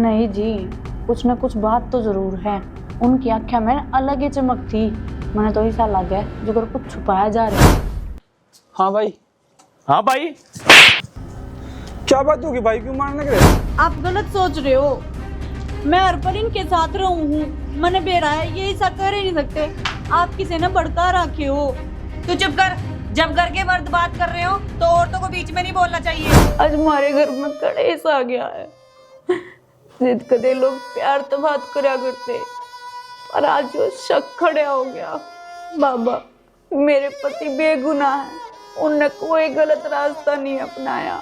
नहीं जी, कुछ न कुछ बात तो जरूर है। उनकी आंखें में अलग ही चमक थी। मैंने तो ऐसा लगा जो अगर कुछ छुपाया जा रहा है। हाँ भाई। हाँ भाई, क्या बात होगी भाई, क्यों मारने लग रहे? आप गलत सोच रहे हो। मैं हर पल इनके साथ रहूं हूँ। मैंने बेरा है, ये ऐसा कर ही नहीं सकते। आप किसी ने भड़का रखे हो। तू चुप कर। जब घर के मर्द बात कर रहे हो तो औरतों को बीच में नहीं बोलना चाहिए। आज हमारे घर में कलेश आ गया है। जिद कदे लोग प्यार तो बात करा करते, और आज वो शक खड़ा हो गया। बाबा, मेरे पति बेगुनाह है, उनने कोई गलत रास्ता नहीं अपनाया,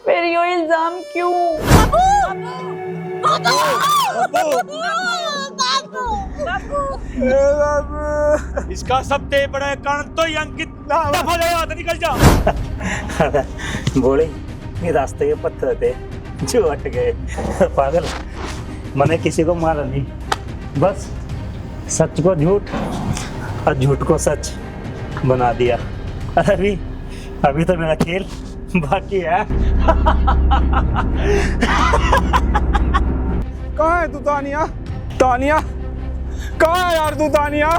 फिर यो इल्जाम क्यों? इसका सबसे बड़ा कारण तो ये अंकित दफा जाए, निकल जा। बोले ये रास्ते के पत्थर थे जो हट गए। पागल, मैंने किसी को मारा नहीं, बस सच को झूठ और झूठ को सच बना दिया। अभी तो मेरा खेल बाकी है। कहाँ है तू तानिया? तानिया कहाँ है यार तू? तानिया,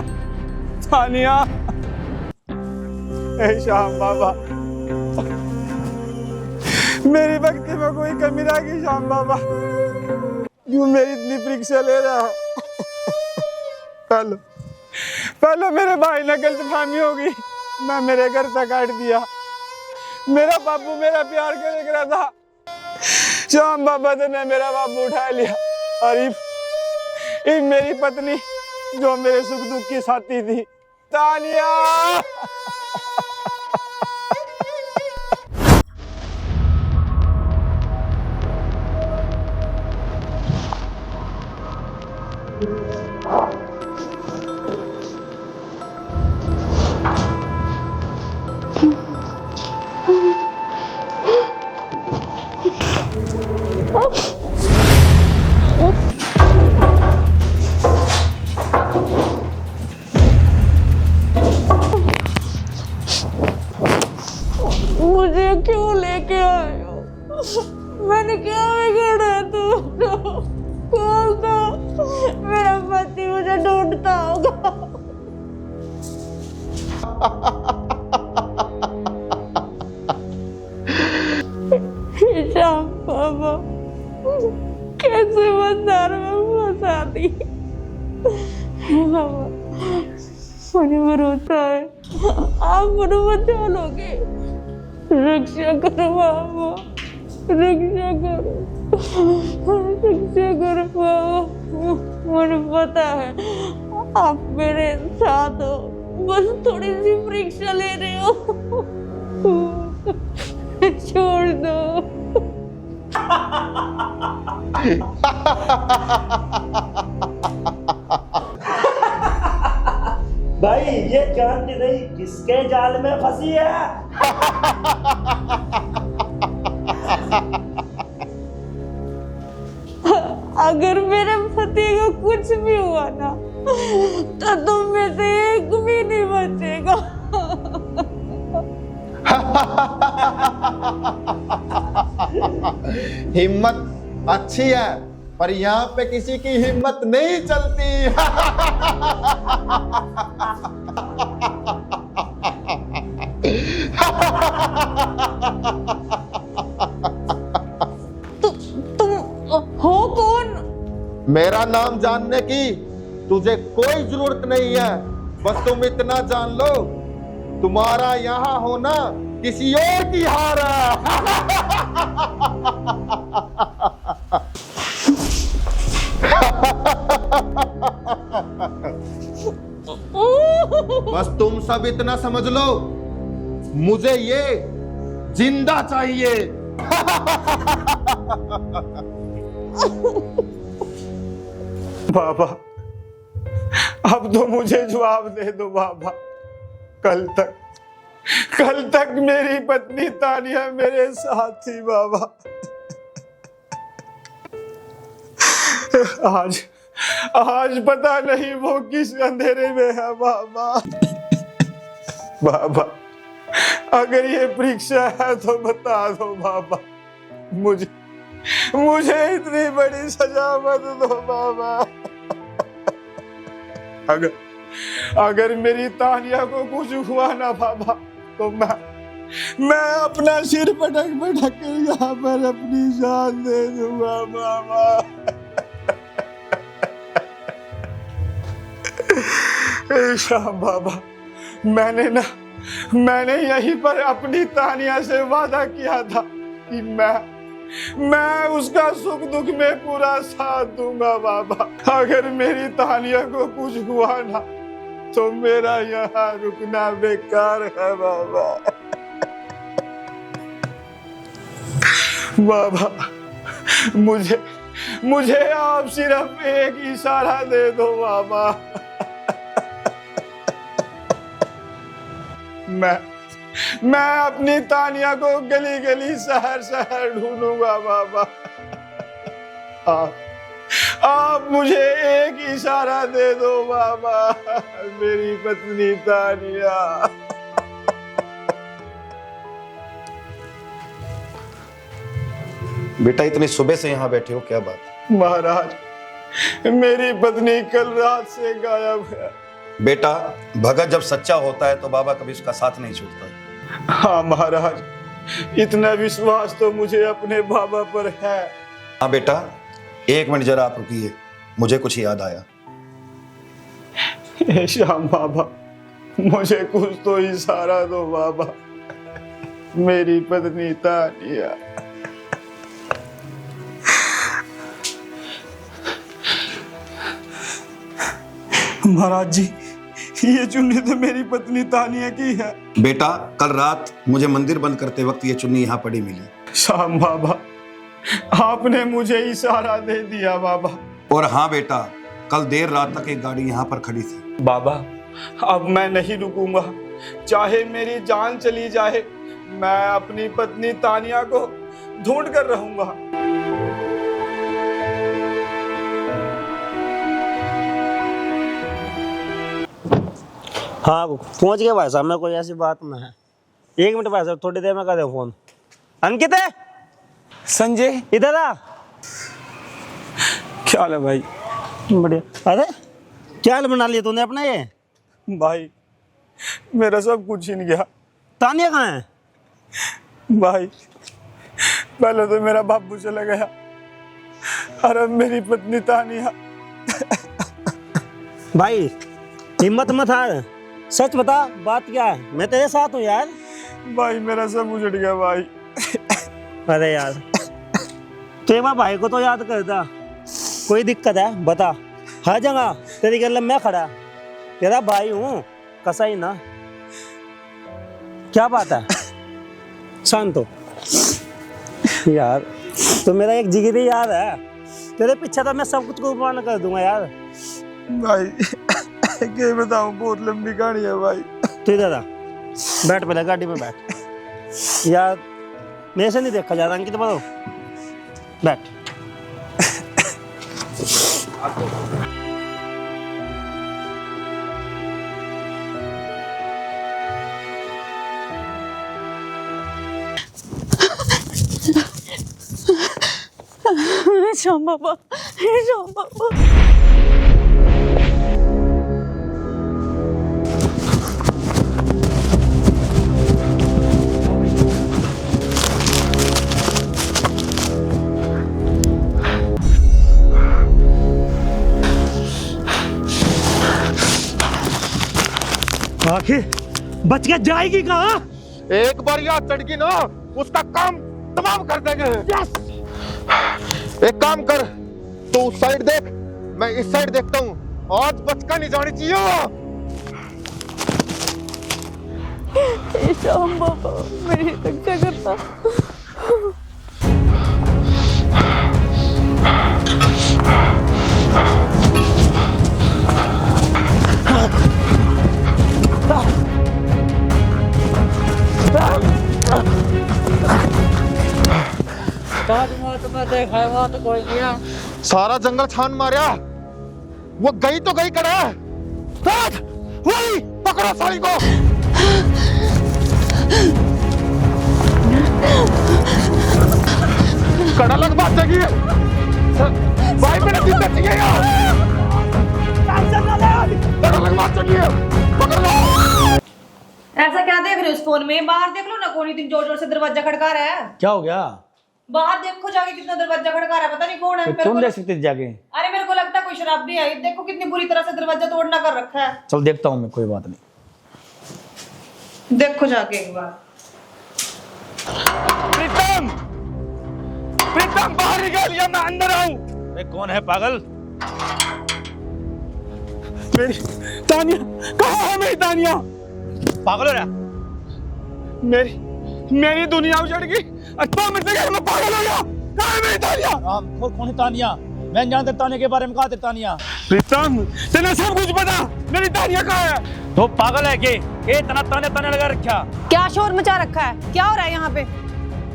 तानिया। ए श्याम बाबा, मेरी भक्ति में कोई कमी रह गई? श्याम बाबा, क्यों मेरी इतनी परीक्षा ले रहा है? पहले मेरे भाई ने गलतफहमी होगी, मैं मेरे घर तक काट दिया। मेरा बाबू मेरा प्यार करे करा था, श्याम बाबा ने मेरा बाबू उठा लिया। और ये मेरी पत्नी जो मेरे सुख दुख की साथी थी, तानिया। मुझे क्यों लेके आए हो? मैंने क्या बिगाड़ा है तुमको? खोल दो, मेरा पति मुझे ढूंढता होगा। श्याम बाबा, कैसे बंदार में फंसा दी। बाबा, मुझे भरोसा है आप मुझे बचा लोगे। रक्षा करो बाबा, रक्षा करो, रक्षा करो बाबा। मुझे पता है आप मेरे साथ हो, बस थोड़ी सी परीक्षा ले रहे हो। छोड़ दो। भाई, ये चांद नहीं किसके जाल में फंसी है? अगर मेरे पति को कुछ भी हुआ ना, तो तुम में से एक भी नहीं बचेगा। हिम्मत अच्छी है, पर यहाँ पे किसी की हिम्मत नहीं चलती। तुम हो कौन? मेरा नाम जानने की तुझे कोई जरूरत नहीं है, बस तुम इतना जान लो, तुम्हारा यहाँ होना किसी और की हार है। बस तुम सब इतना समझ लो, मुझे ये जिंदा चाहिए। बाबा, अब तो मुझे जवाब दे दो बाबा। कल तक मेरी पत्नी तानिया मेरे साथ थी बाबा। आज पता नहीं वो किस अंधेरे में है बाबा। बाबा, अगर ये परीक्षा है तो बता दो बाबा, मुझे इतनी बड़ी सजा मत दो बाबा। अगर मेरी तानिया को कुछ हुआ ना बाबा, तो मैं अपना सिर पटक पटक कर यहाँ पर अपनी जान दे दूंगा बाबा। शाम बाबा, मैंने यहीं पर अपनी तानिया से वादा किया था कि मैं उसका सुख दुख में पूरा साथ दूंगा बाबा। अगर मेरी तानिया को कुछ हुआ ना, तो मेरा यहाँ रुकना बेकार है बाबा। बाबा, मुझे आप सिर्फ एक इशारा दे दो बाबा। मैं अपनी तानिया को गली गली शहर शहर ढूंढूंगा बाबा। आप मुझे एक इशारा दे दो बाबा, मेरी पत्नी तानिया। बेटा इतनी सुबह से यहाँ बैठे हो, क्या बात? महाराज, मेरी पत्नी कल रात से गायब है। बेटा, भगत जब सच्चा होता है तो बाबा कभी उसका साथ नहीं छूटता। हाँ महाराज, इतना विश्वास तो मुझे अपने बाबा पर है। हाँ बेटा, एक मिनट जरा आप रुकिए, मुझे कुछ याद आया। हे श्याम बाबा, मुझे कुछ तो इशारा दो बाबा, मेरी पत्नी तानिया। महाराज जी, ये चुन्नी तो मेरी पत्नी तानिया की है। बेटा, कल रात मुझे मंदिर बंद करते वक्त ये चुन्नी यहाँ पड़ी मिली। श्याम बाबा, आपने मुझे इशारा दे दिया बाबा। और हाँ बेटा, कल देर रात तक एक गाड़ी यहाँ पर खड़ी थी। बाबा, अब मैं नहीं रुकूंगा, चाहे मेरी जान चली जाए, मैं अपनी पत्नी तानिया को ढूंढ कर रहूंगा। हाँ पहुंच गया भाई साहब, मैं कोई ऐसी बात में है। 1 मिनट भाई साहब, थोड़ी देर में कर दे फोन। अंकित है, संजय, इधर आ। क्या हाल है भाई? बढ़िया। अरे क्या हाल बना लिया तूने अपना ये? भाई, मेरा सब कुछ छीन गया। तानिया कहाँ है? भाई, पहले तो मेरा बाबू चला गया, और अब मेरी पत्नी तानिया। भाई हिम्मत मत हार, सच बता बात क्या है, मैं तेरे साथ हूँ यार। भाई, मेरा सब उजड़ गया भाई। अरे यार, तो एक बार भाई को तो याद करता। कोई दिक्कत है बता, हर जगह तेरी गल मैं खड़ा, तेरा भाई हूँ, कसाई ना। क्या बात है, शांत हो यार। तो मेरा एक जिगरी यार है, तेरे पीछे तो मैं सब कुछ कुर्बान कर दूंगा यार। भाई, क्या बताऊं, बहुत लंबी कहानी है भाई। तू इधर आ, बैठ पहले गाड़ी में बैठ। यार मेरे से नहीं देखा जा रहा अंकित, बोलो बैठ। श्याम बाबा, श्याम बाबा। आखिर बच के जाएगी कहाँ? एक बार यहाँ चढ़ गई ना, उसका काम तमाम कर देंगे। एक काम कर, तू उस साइड देख, मैं इस साइड देखता हूँ। आज बचका नहीं जानी चाहिए। श्याम बाबा, मेरी रक्षा करता। सारा जंगल छान मारा, वो गई तो गई कड़ा। वही पकड़ो साली को। कड़ा लग बात जगी है भाई, मेरा जिंदा चाहिए यार, कड़ा लग बात जगी है, पकड़ लो। ऐसा क्या देख रहे हो उस फोन में? बाहर देख लो ना, कौन इतनी जोर जोर से दरवाजा खड़का रहा है। क्या हो गया? बाहर देखो जाके कितना दरवाजा खड़का रहा है, पता नहीं कौन है। मेरे तुम को देख सकते थे जाके। अरे मेरे को लगता है कोई शराबी है। देखो कितनी बुरी तरह से दरवाजा तोड़ना कर रखा है। चल देखता हूँ मैं, कोई बात नहीं। देखो जाके एक बार। प्रीतम, प्रीतम बाहर निकल या मैं अंदर आऊं। अरे कौन है पागल? मेरी तानिया कहाँ है? मेरी तानिया, पागल हो रहा? मेरी दुनिया उजड़ गई। अच्छा मेरे से मैं पागल हो गया। कहाँ है मेरी तानिया? कौन है तानिया? मैं जानता तानिया के बारे में। कहा तानिया? प्रीतम तेने सब कुछ पता, मेरी तानिया कहाँ है? तो पागल है के? ये तना ताने ताने लगा रखा। क्या शोर मचा रखा है? क्या हो रहा है यहाँ पे?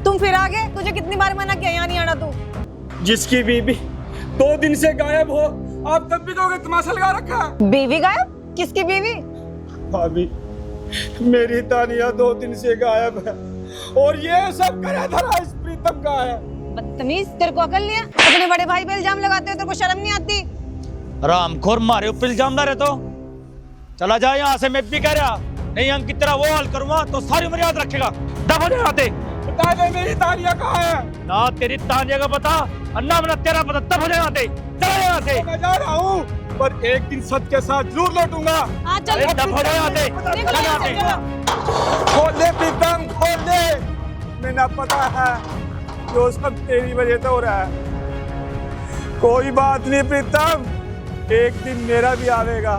तुम फिर आ गए? तुझे कितनी बार मना किया यहाँ नहीं आना तू? जिसकी बीबी 2 दिन से गायब हो, आप तब भी कहोगे तमाशा लगा रखा है। बीवी गायब? किसकी बीवी? भाभी, मेरी तानिया 2 दिन से गायब है और ये सब करे धरा इस प्रीतम का है। बदतमीज, तेरे को अकल नहीं है? अपने बड़े भाई पे इल्जाम लगाते हो, तेरे को शर्म नहीं आती? रामखोर मारे ऊपर इल्जाम ला रहे तो चला जा यहाँ से। मैं भी कह रहा नहीं, अंकित तेरा वो हाल करूंगा तो सारी उम्र याद रखेगा। दफा नहीं आते। बता दे मेरी तानिया कहाँ है? ना तेरी तानिया का पता अन्ना मना तेरा पता, तब हो जाते। चला यहाँ से। मैं जा रहा हूँ पर एक दिन सच के साथ जरूर लौटूंगा। हाँ चल, अरे दफा हो जाते। निकलो यहाँ से, चलो। खोल दे प्रीतम, खोल दे। मैंने पता है जो सब तेरी वजह से हो रहा है। कोई बात नहीं प्रीतम, एक दिन मेरा भी आवेगा।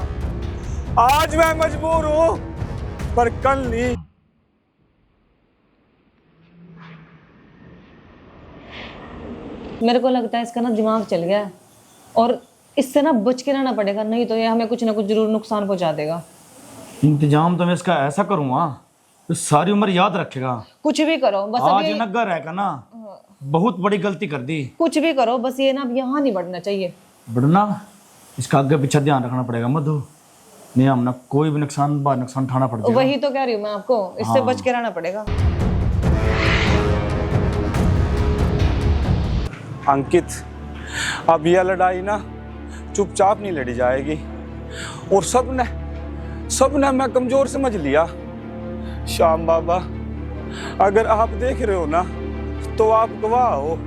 आज मैं मजबूर हूँ पर कल नहीं। मेरे को लगता है इसका ना दिमाग चल गया है और इससे ना बच के रहना पड़ेगा, नहीं तो ये हमें कुछ ना कुछ जरूर नुकसान पहुंचा देगा। इंतजाम तो मैं इसका ऐसा करूँगा तो सारी उम्र याद रखेगा। कुछ भी करो बस आज अभी, नगर है का ना, बहुत बड़ी गलती कर दी। कुछ भी करो बस ये ना अब यहाँ नहीं बढ़ना चाहिए। बढ़ना इसका आगे पीछे ध्यान रखना पड़ेगा मधु, नहीं हम ना कोई भी नुकसान उठाना पड़ जाएगा। वही तो कह रही हूँ मैं आपको, इससे हाँ। बच के रहना पड़ेगा। अंकित, अब यह लड़ाई ना चुपचाप नहीं लड़ी जाएगी और सबने मैं कमजोर समझ लिया। श्याम बाबा, अगर आप देख रहे हो ना तो आप गवाह हो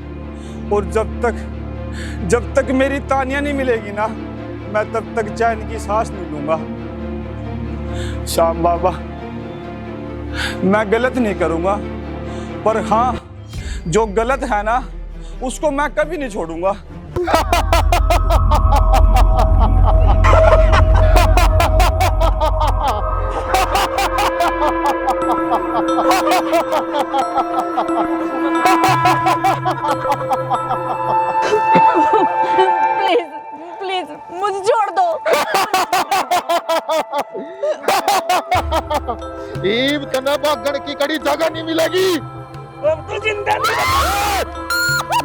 और जब तक मेरी तानिया नहीं मिलेगी ना, मैं तब तक चैन की सांस नहीं लूंगा। श्याम बाबा, मैं गलत नहीं करूंगा पर हाँ, जो गलत है ना उसको मैं कभी नहीं छोड़ूंगा। प्लीज प्लीज मुझे छोड़ दो। ईब कना भागण की कड़ी जगह नहीं मिलेगी। अब तो जिंदा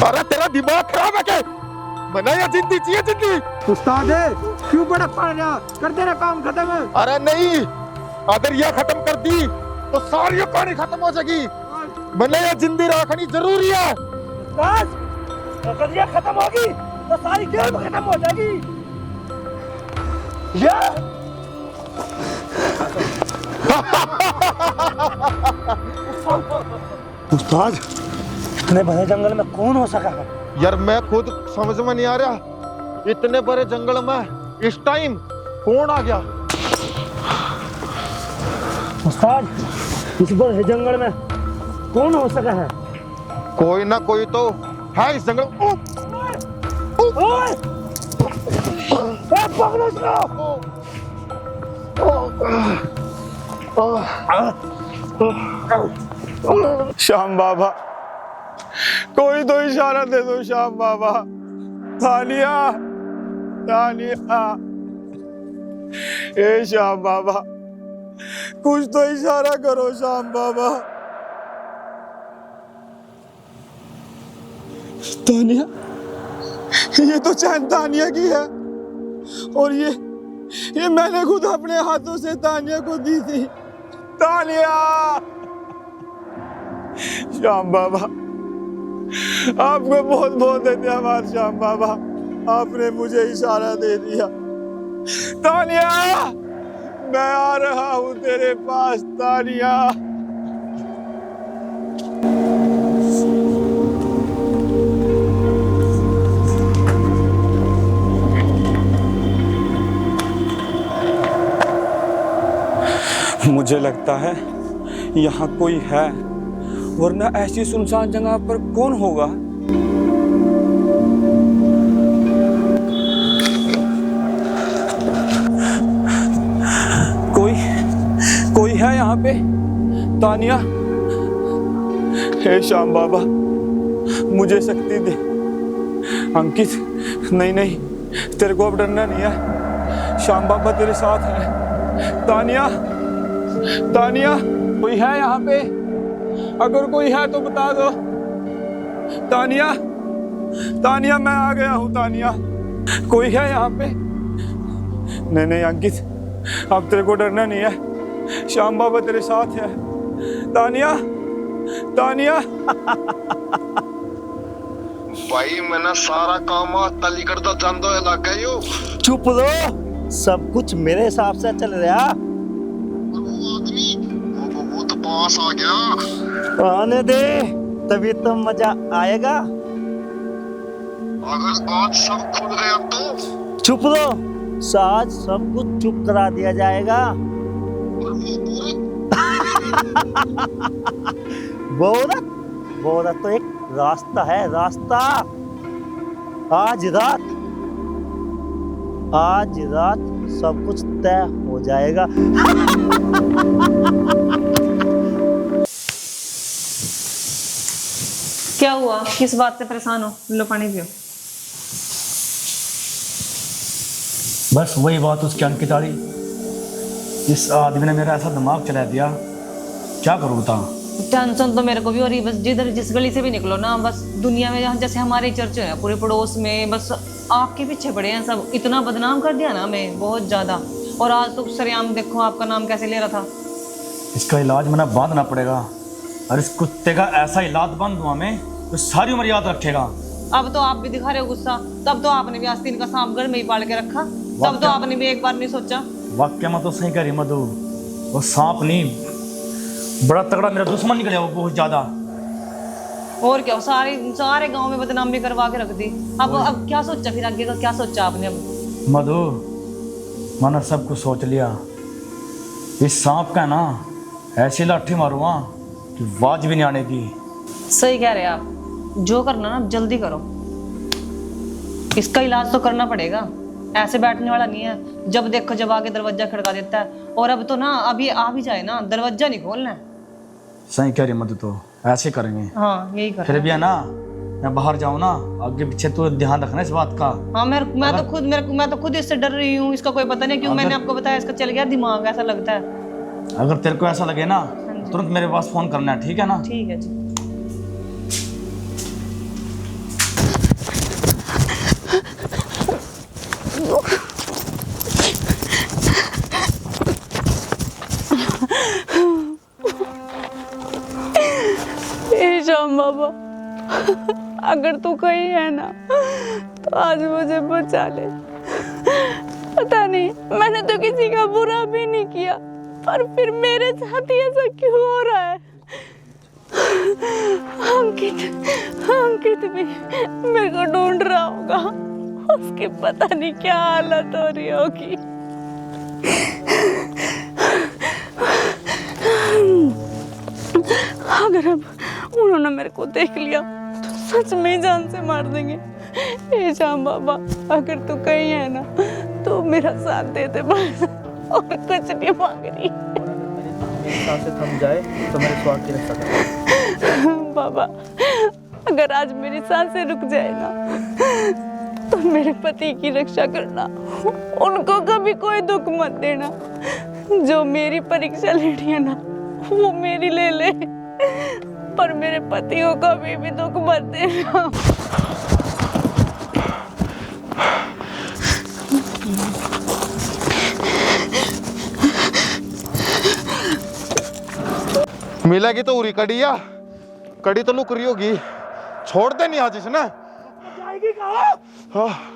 अरे तेरा दिमाग खराब है क्या? मना या जिंदगी चाहिए जिंदगी? उस्ताद है, क्यों बड़ा पाना कर देना काम खत्म। अरे नहीं, अगर यह खत्म कर दी तो सारी कहानी खत्म हो जाएगी। मना या जिंदगी रखनी जरूरी है। अगर ये खत्म होगी तो सारी गेम खत्म हो जाएगी। उस्ताद, इतने बड़े जंगल में कौन हो सका है? यार मैं खुद समझ में नहीं आ रहा, इतने बड़े जंगल में इस टाइम कौन आ गया? उस्ताद, इस बड़े जंगल में कौन हो सका है? कोई ना कोई तो है इस जंगल। श्याम बाबा, कोई तो इशारा दे दो श्याम बाबा। तानिया, तानिया, ए श्याम बाबा, कुछ तो इशारा करो श्याम बाबा। तानिया, ये तो चैन तानिया की है और ये मैंने खुद अपने हाथों से तानिया को दी थी। तानिया, श्याम बाबा, आपको बहुत बहुत धन्यवाद श्याम बाबा, आपने मुझे इशारा दे दिया। तानिया, मैं आ रहा हूँ तेरे पास तानिया। मुझे लगता है यहाँ कोई है, वरना ऐसी सुनसान जगह पर कौन होगा। कोई है यहाँ पे? तानिया, हे श्याम बाबा, मुझे शक्ति दे। अंकित, नहीं, तेरे को अब डरना नहीं है, श्याम बाबा तेरे साथ है। तानिया, कोई है यहाँ पे? अगर कोई है तो बता दो। तानिया, मैं आ गया हूँ। तानिया, कोई है यहाँ पे? नहीं अंकित, अब तेरे को डरना नहीं है, श्याम बाबा तेरे साथ है। तानिया भाई मैंने सारा काम तली करता जान दो लग गई हो। चुप लो, सब कुछ मेरे हिसाब से चल रहा। वो आदमी वो तो पास आ गया। आने दे, तभी तो मजा आएगा। अगर आज सब खुल गया तो? चुप लो, आज सब कुछ चुप करा दिया जाएगा। बोरा तो एक रास्ता है, रास्ता। आज रात सब कुछ तय हो जाएगा। क्या हुआ, किस बात से परेशान हो? लो पानी पियो। बस वही बात उसकी अंकित आ रही। इस आदमी ने मेरा ऐसा दिमाग चला दिया, क्या करूँ बता। टेंशन तो मेरे को भी हो रही, बस जिधर जिस गली से भी निकलो ना, बस दुनिया में जहाँ जैसे हमारे चर्चे हैं पूरे पड़ोस में, बस आपके पीछे पड़े हैं सब। इतना बदनाम कर दिया ना हमें, बहुत ज्यादा। और आज तो सरेआम देखो आपका नाम कैसे ले रहा था। इसका इलाज मैंने बांधना पड़ेगा, और इस कुत्ते का ऐसा इलाज बांध दूँ हमें तो सारी उम्र याद रखेगा। अब तो आप भी दिखा रहे हो गुस्सा, तब तो आपने भी आस्तीन का सांप घर में ही पाल के रखा, तब तो आपने भी एक बार नहीं सोचा। वाक्य में तो सही कह रही मधु, वो सांप नहीं, बड़ा तगड़ा मेरा दुश्मन निकला वो, बहुत ज्यादा। और क्या, सारे गांव में बदनामी करवा के रख दी। अब क्या सोचा फिर आगे का, क्या सोचा आपने अब? मधु, मैंने सब कुछ सोच लिया। इस सांप का ना ऐसी लाठी मारूंगा कि आवाज भी नहीं आने की। सही कह रहे हैं आप, जो करना ना जल्दी करो, इसका इलाज तो करना पड़ेगा, ऐसे बैठने वाला नहीं है। जब देखो जब आके दरवाजा खड़का देता है, और अब तो ना अभी आ भी जाए ना, दरवाजा नहीं खोलना है। सही कह रही मधु, तो ऐसे करेंगे। हाँ यही कर। फिर भी है ना, मैं बाहर जाऊँ ना, आगे पीछे तो ध्यान रखना इस बात का। हाँ मैं तो खुद इससे डर रही हूँ, इसका कोई पता नहीं क्यों। मैंने आपको बताया, इसका चल गया दिमाग, ऐसा लगता है। अगर तेरे को ऐसा लगे ना, तुरंत मेरे पास फोन करना है, ठीक है ना? ठीक है जी। श्याम बाबा, अगर तू कहीं है ना तो आज मुझे बचा ले। पता नहीं, मैंने तो किसी का बुरा भी नहीं किया, पर फिर मेरे साथ ही ऐसा क्यों हो रहा है? अंकित भी मेरे को ढूंढ रहा होगा, उसकी पता नहीं क्या हालत हो रही होगी। अगर अब उन्होंने मेरे को देख लिया तो सच में ही जान से मार देंगे। हे श्याम बाबा, अगर तू कहीं है ना तो मेरा साथ दे दे बस, और कुछ नहीं मांग रही। सांसें थम जाए तो मेरे स्वास्थ्य की रक्षा करना। बाबा, अगर आज मेरी सांसें रुक जाए ना तो मेरे पति की रक्षा करना, उनको कभी कोई दुख मत देना। जो मेरी परीक्षा लेनी है ना वो मेरी ले ले, पर मेरे पति को कभी भी दुख मत देना। मिलेगी तो उरी कड़ी या कड़ी तो लुक रही होगी, छोड़ते नहीं आज इसने। जाएगी कहाँ? हाँ